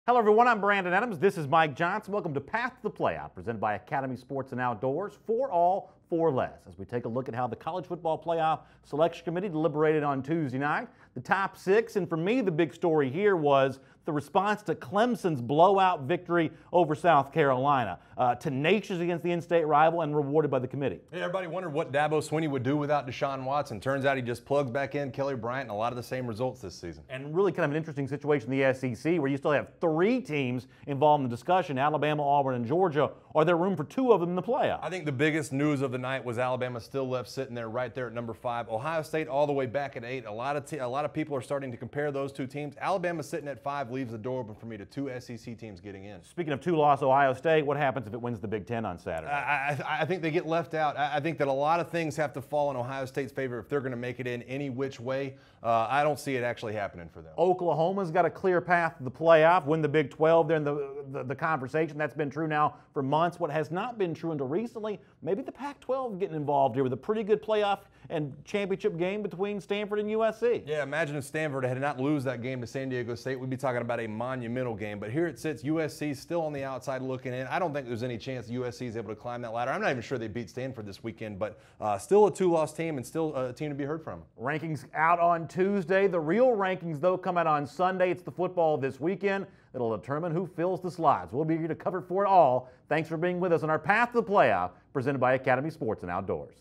Hello everyone, I'm Brandon Adams. This is Mike Johnson. Welcome to Path to the Playoff, presented by Academy Sports and Outdoors, for all, for less. As we take a look at how the College Football Playoff Selection Committee deliberated on Tuesday night, the top six, and for me the big story here was the response to Clemson's blowout victory over South Carolina. Tenacious against the in-state rival and rewarded by the committee. Yeah, everybody wondered what Dabo Swinney would do without Deshaun Watson. Turns out he just plugs back in Kelly Bryant and a lot of the same results this season. And really kind of an interesting situation in the SEC where you still have three teams involved in the discussion, Alabama, Auburn, and Georgia. Are there room for two of them in the playoff? I think the biggest news of the night was Alabama still left sitting there right there at number 5. Ohio State all the way back at 8. A lot of people are starting to compare those two teams. Alabama sitting at 5 leaves the door open for me to two SEC teams getting in. Speaking of two-loss Ohio State, what happens if it wins the Big Ten on Saturday? I think they get left out. I think that a lot of things have to fall in Ohio State's favor if they're going to make it in any which way. I don't see it actually happening for them. Oklahoma's got a clear path to the playoff, win the Big 12. They're in the conversation. That's been true now for months. What has not been true until recently, maybe the Pac-12 getting involved here with a pretty good playoff and championship game between Stanford and USC. Yeah, imagine if Stanford had not lose that game to San Diego State. We'd be talking about a monumental game. But here it sits, USC still on the outside looking in. I don't think there's any chance USC is able to climb that ladder. I'm not even sure they beat Stanford this weekend, but still a two-loss team and still a team to be heard from. Rankings out on Tuesday. The real rankings, though, come out on Sunday. It's the football this weekend. It'll determine who fills the slots. We'll be here to cover for it all. Thanks for being with us on our Path to the Playoff, presented by Academy Sports and Outdoors.